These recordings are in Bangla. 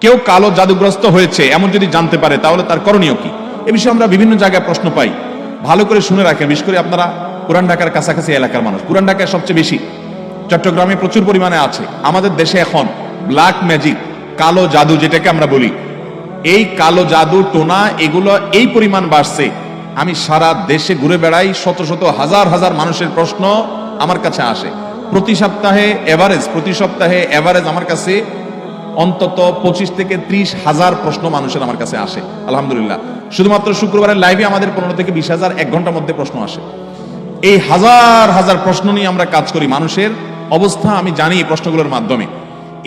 কেউ কালো জাদুগ্রস্ত হয়েছে এমন যদি জানতে পারে তাহলে তার করণীয় কি? এ বিষয়ে আমরা বিভিন্ন জায়গায় প্রশ্ন পাই। ভালো করে শুনে রাখেন, বিশেষ করে আপনারা পুরান ঢাকার কাছাকাছি এলাকার মানুষ। পুরান ঢাকায় সবচেয়ে বেশি, চট্টগ্রামে প্রচুর পরিমাণে আছে। আমাদের দেশে এখন ব্ল্যাক ম্যাজিক, কালো জাদু যেটাকে আমরা বলি, এই কালো জাদু টোনা এগুলো এই পরিমাণ বাড়ছে। আমি সারা দেশে ঘুরে বেড়াই, শত শত হাজার হাজার মানুষের প্রশ্ন আমার কাছে আসে। প্রতি সপ্তাহে এভারেজ আমার কাছে অন্তত 25 থেকে 30 হাজার প্রশ্ন মানুষের আমার কাছে আসে। আলহামদুলিল্লাহ, শুধুমাত্র শুক্রবারের লাইভে আমাদের 15 থেকে 20 হাজার এক ঘন্টার মধ্যে প্রশ্ন আসে। এই হাজার হাজার প্রশ্ন নিয়ে আমরা কাজ করি। মানুষের অবস্থা আমি জানি এই প্রশ্নগুলোর মাধ্যমে।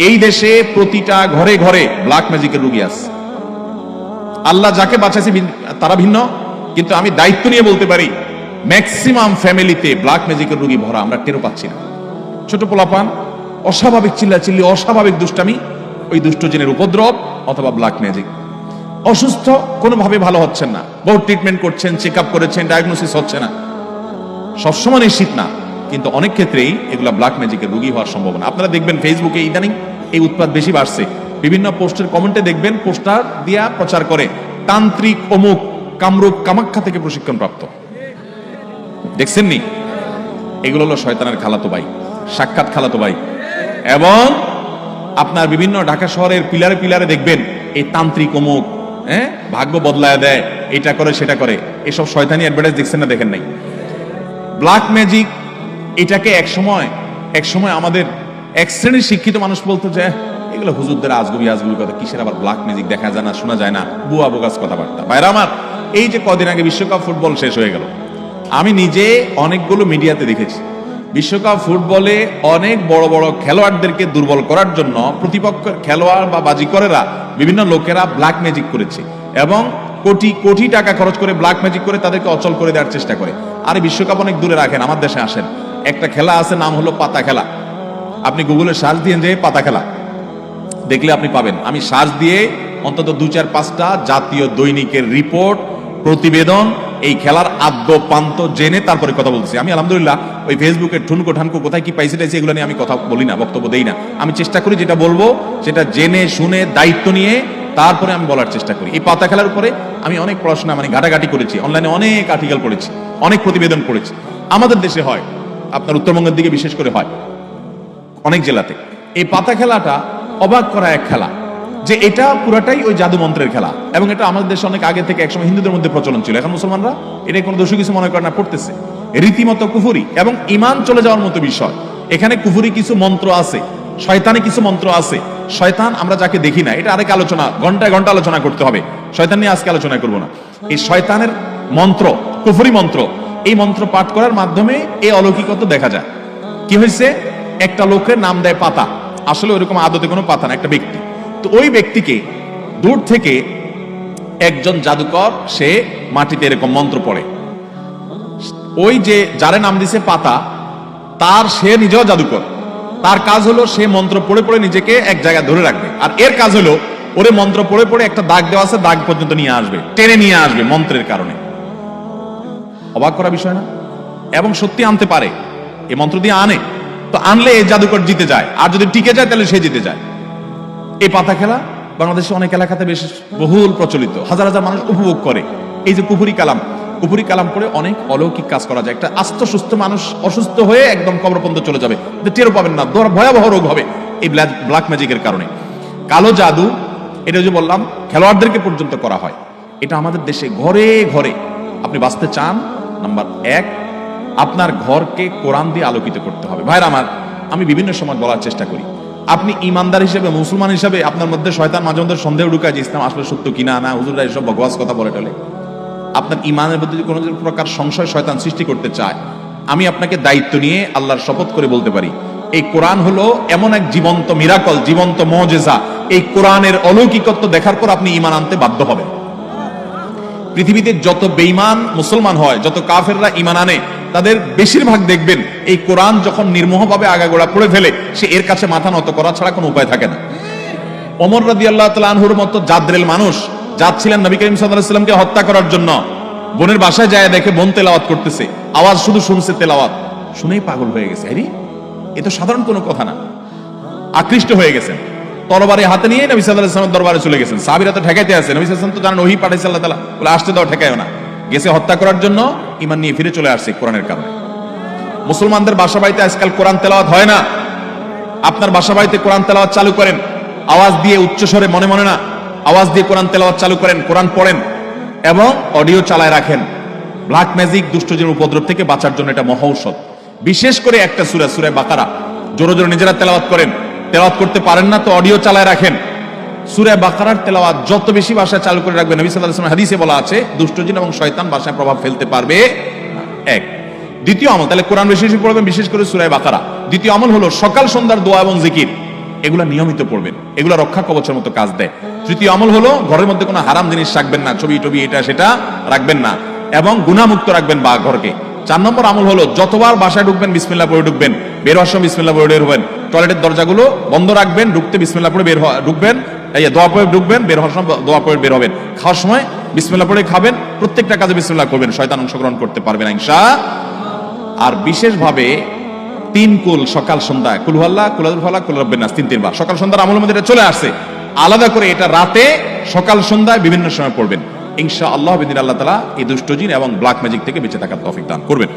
এই দেশে প্রতিটা ঘরে ঘরে ব্ল্যাক ম্যাজিকের রোগী আছে। আল্লাহ যাকে বাঁচাইছে তারা ভিন্ন, কিন্তু আমি দায়িত্ব নিয়ে বলতে পারি ম্যাক্সিমাম ফ্যামিলিতে ব্ল্যাক ম্যাজিকের রোগী ভরা, আমরা টেরও পাচ্ছি না। ছোট পোলাপান অস্বাভাবিক চিল্লাচিল্লি, অস্বাভাবিক দুষ্টামি, ওই দুষ্ট জিনের উপদ্রব অথবা ব্ল্যাক ম্যাজিক। অসুস্থ, কোনোভাবে ভালো হচ্ছেন না, বহু ট্রিটমেন্ট করছেন, চেক আপ করেছেন, ডায়াগনোসিস হচ্ছে না। সবসময় নিশ্চিত না, কিন্তু অনেক ক্ষেত্রেই এগুলা ব্ল্যাক ম্যাজিকের রোগী হওয়ার সম্ভাবনা। আপনারা দেখবেন ফেসবুকে ইদানিং এই উৎপাত বেশি বাড়ছে। বিভিন্ন পোস্টের কমেন্টে দেখবেন পোস্টার দিয়া প্রচার করে তান্ত্রিক অমুক কামরূপ কামাখ্যা থেকে প্রশিক্ষণ প্রাপ্ত। দেখছেন নি? এগুলো হলো শয়তানের খালাতো ভাই, সাক্ষাৎ খালাতো ভাই। এবং আপনার বিভিন্ন ঢাকা শহরের পিলারে পিলারে দেখবেন এই তান্ত্রিক অমুক, ভাগ্য বদলায় দেয়, এটা করে সেটা করে, এসব শয়তানি অ্যাডভার্টাইজ দেখছেন না? দেখেন নাই? ব্ল্যাক ম্যাজিক এটাকে এক সময় আমাদের এক শ্রেণীর শিক্ষিত মানুষ বলতো যে এগুলো হুজুরদের আজগুবি কথা, কিসের আবার ব্ল্যাক ম্যাজিক, দেখা যায় না, শোনা যায় না, বুয়া বোগাস কথাবার্তা। ভাইরা আমার, এই যে কদিন আগে বিশ্বকাপ ফুটবল শেষ হয়ে গেল, আমি নিজে অনেকগুলো মিডিয়াতে দেখেছি বিশ্বকাপ ফুটবলে অনেক বড় বড় খেলোয়াড়দেরকে দুর্বল করার জন্য প্রতিপক্ষের খেলোয়াড় বা বাজিকরেরা, বিভিন্ন লোকেরা ব্ল্যাক ম্যাজিক করেছে এবং কোটি কোটি টাকা খরচ করে ব্ল্যাক ম্যাজিক করে তাদেরকে অচল করে দেওয়ার চেষ্টা করে। আর বিশ্বকাপ অনেক দূরে রাখেন, আমার দেশে আসেন, একটা খেলা আছে, নাম হলো পাতা খেলা। আপনি গুগলে সার্চ দিয়ে যে পাতা খেলা দেখলে আপনি পাবেন। আমি সার্চ দিয়ে অন্তত 2-4-5টা জাতীয় দৈনিকের রিপোর্ট, প্রতিবেদন, এই খেলার আদ্য পান্ত জেনে তারপরে কথা বলছি। আমি আলহামদুলিল্লাহ ওই ফেসবুকের ঠুনকো ঠানকো কোথায় কি পাইছে টাইছে এগুলো নিয়ে আমি কথা বলি না, বক্তব্য দেই না। আমি চেষ্টা করি যেটা বলবো সেটা জেনে শুনে দায়িত্ব নিয়ে তারপরে আমি বলার চেষ্টা করি। এই পাতা খেলার উপরে আমি অনেক পড়াশোনা ঘাটাঘাটি করেছি, অনলাইনে অনেক আর্টিকেল পড়েছি, অনেক প্রতিবেদন পড়েছি। আমাদের দেশে হয়, আপনার উত্তরবঙ্গের দিকে বিশেষ করে হয়, অনেক জেলাতে। এই পাতা খেলাটা অবাক করা এক খেলা, যে এটা পুরাটাই ওই জাদু মন্ত্রের খেলা। এবং এটা আমাদের দেশে অনেক আগে থেকে, একসময় হিন্দুদের মধ্যে প্রচলন ছিল, এখন মুসলমানরা এটা কোনো দোষী কিছু মনে করে না, পড়তেছে। রীতিমতো কুফুরি এবং ইমান চলে যাওয়ার মতো বিষয়। এখানে কুফুরি কিছু মন্ত্র আছে, শয়তানি কিছু মন্ত্র আছে। শয়তান আমরা যাকে দেখি না, এটা আরেক আলোচনা, ঘন্টায় ঘন্টা আলোচনা করতে হবে, শয়তান নিয়ে আজকে আলোচনা করবো না। এই শয়তানের মন্ত্র, কুফুরি মন্ত্র, এই মন্ত্র পাঠ করার মাধ্যমে এই অলৌকিকতা দেখা যায়। কি হয়েছে, একটা লোকের নাম দেয় পাতা, আসলে ওইরকম আদতে কোনো পাতা না, একটা ব্যক্তি। তো ওই ব্যক্তিকে দূর থেকে একজন জাদুকর, সে মাটিতে এরকম মন্ত্র পড়ে। ওই যে যারে নাম দিছে পাতা, তার সে নিজেও জাদুকর। তার কাজ হলো সে মন্ত্র পড়ে পড়ে নিজেকে এক জায়গায় ধরে রাখবে, আর এর কাজ হলো ওরে মন্ত্র পড়ে পড়ে একটা দাগ দেওয়া আছে, দাগ পর্যন্ত নিয়ে আসবে, টেনে নিয়ে আসবে মন্ত্রের কারণে। অবাক করা বিষয় না? এবং সত্যি আনতে পারে, এই মন্ত্র দিয়ে আনে। তো আনলে এই জাদুকর জিতে যায়, আর যদি টিকে যায় তাহলে সে জিতে যায়। এই পাতা খেলা বাংলাদেশে অনেক এলাকাতে বেশ বহুল প্রচলিত, হাজার হাজার মানুষ উপভোগ করে। এই যে কুফুরি কালাম করে অনেক অলৌকিক কাজ করা যায়। একটা আস্ত সুস্থ মানুষ অসুস্থ হয়ে একদম কবর পর্যন্ত চলে যাবে, টেরও পাবেন না, ভয়াবহ রোগ হবে এই ব্ল্যাক ম্যাজিকের কারণে। কালো জাদু, এটা যে বললাম খেলোয়াড়দেরকে পর্যন্ত করা হয়। এটা আমাদের দেশে ঘরে ঘরে। আপনি বাঁচতে চান, নাম্বার 1, আপনার ঘরকে কোরআন দিয়ে আলোকিত করতে হবে। ভাইরা আমার, আমি বিভিন্ন সময় বলার চেষ্টা করি, আপনি ইমানদার হিসেবে, মুসলমান হিসেবে আপনার মধ্যে শয়তান মাঝে মধ্যে সন্দেহ ঢুকায় যে ইসলাম আসলে সত্য কিনা, না হুজুররা এসব বকওয়াস কথা বলে টলে। আপনার ইমানের মধ্যে যদি কোনো প্রকার সংশয় শয়তান সৃষ্টি করতে চায়, আমি আপনাকে দায়িত্ব নিয়ে আল্লাহর শপথ করে বলতে পারি, এই কোরআন হলো এমন এক জীবন্ত মিরাকল, জীবন্ত মুজিজা। এই কোরআনের অলৌকিকত্ব দেখার পর আপনি ইমান আনতে বাধ্য হবেন। পৃথিবীতে যত বেঈমান মুসলমান হয়, যত কাফেররা ইমান আনে, তাদের বেশিরভাগ দেখবেন এই কোরআন যখন নির্মোহভাবে আগাগোড়া পড়ে ফেলে, সে এর কাছে মাথা নত করা ছাড়া কোনো উপায় থাকে না। ওমর রাদিয়াল্লাহু তাআলা আনহুর মতো জাদ্রেল মানুষ যাচ্ছিলেন নবী করিম সাল্লাল্লাহু আলাইহি ওয়াসাল্লামকে হত্যা করার জন্য, বোনের বাসায় যায় দেখে বোন তেলাওয়াত করতেছে, আওয়াজ শুধু শুনছে, তেলাওয়াত শুনেই পাগল হয়ে গেছে। আরে এ তো সাধারণ কোনো কথা না, আকৃষ্ট হয়ে গেছেন। তরবারি হাতে নিয়ে নবী সাল্লাল্লাহু আলাইহি ওয়াসাল্লামের দরবারে চলে গেছেন। সাহাবীরা তো ঠেকাইতে আছে, নবী সাল্লাল্লাহু আলাইহি ওয়াসাল্লাম তো জানেন ওহী পাঠাইছে আল্লাহ তাআলা, বলে আসতে দাও, ঠেকায়ও না। গেছে হত্যা করার জন্য, ঈমান নিয়ে ফিরে চলে আসছে কোরআনের কারণে। মুসলমানদের বাসা বাড়িতে আজকাল কোরআন তেলাওয়াত হয় না। আপনার বাসা বাড়িতে কোরআন তেলাওয়াত চালু করেন, আওয়াজ দিয়ে, উচ্চ স্বরে, মনে মনে না, আওয়াজ দিয়ে কোরআন তেলাওয়াত চালু করেন, কোরআন পড়েন এবং অডিও চালায় রাখেন। ব্ল্যাক ম্যাজিক, দুষ্টজিনের উপদ্রব থেকে বাঁচার জন্য এটা মহা ঔষধ। বিশেষ করে একটা সূরা, সূরা বাকারা জোরে জোরে নিজেরা তেলাওয়াত করেন। তেলাওয়াত করতে পারেন না তো অডিও চালায় রাখেন। সূরা বাকারার তেলাওয়াত যত বেশি ভাষায় চালু করে রাখবেন, নবী সাল্লাল্লাহু আলাইহি ওয়াসাল্লাম হাদিসে বলা আছে দুষ্টজিন এবং শয়তান ভাষায় প্রভাব ফেলতে পারবে না। এক। দ্বিতীয় আমল, তাহলে কোরআন বেশি বেশি পড়বেন, বিশেষ করে সূরা বাকারা। দ্বিতীয় আমল হলো সকাল সন্ধ্যার দোয়া এবং জিকির, এগুলা নিয়মিত পড়বেন, এগুলা রক্ষা কবচের মতো কাজ দেয়। তৃতীয় আমল হলো ঘরের মধ্যে কোনো হারাম জিনিস রাখবেন না, ছবি টবি এটা সেটা রাখবেন না, এবং গুনাহমুক্ত রাখবেন বা ঘরকে। 4 নম্বর আমল হলো যতবার বাসায় ঢুকবেন বিসমিল্লাহ পড়ে ঢুকবেন, বের হওয়ার সময় বিসমিল্লাহ পড়ে বের হবেন। টয়লেটের দরজাগুলো বন্ধ রাখবেন, ঢুকতে বিসমিল্লাহ পড়ে ঢুকবেন, দোয়া পড়ে ঢুকবেন, বের হওয়ার সময় দোয়া পড়ে বের হবেন। খাওয়ার সময় বিসমিল্লাহ পড়ে খাবেন, প্রত্যেকটা কাজে বিসমিল্লাহ করবেন, শয়তান অংশগ্রহণ করতে পারবে না ইনশাআল্লাহ। আর বিশেষভাবে 3 কুল সকাল সন্ধ্যা, কুল হুয়াল্লাহ, কুল আযুল ফালাক, কুল রাব্বিন নাস, 3 বার সকাল সন্ধ্যার আমলের মধ্যে এটা চলে আসছে। আলাদা করে এটা রাতে, সকাল সন্ধ্যায় বিভিন্ন সময় পড়বেন ইনশাআল্লাহ। বিদিন আল্লাহ তাআলা এই দুষ্টজিন এবং ব্ল্যাক ম্যাজিক থেকে বেঁচে থাকার তৌফিক দান করবেন।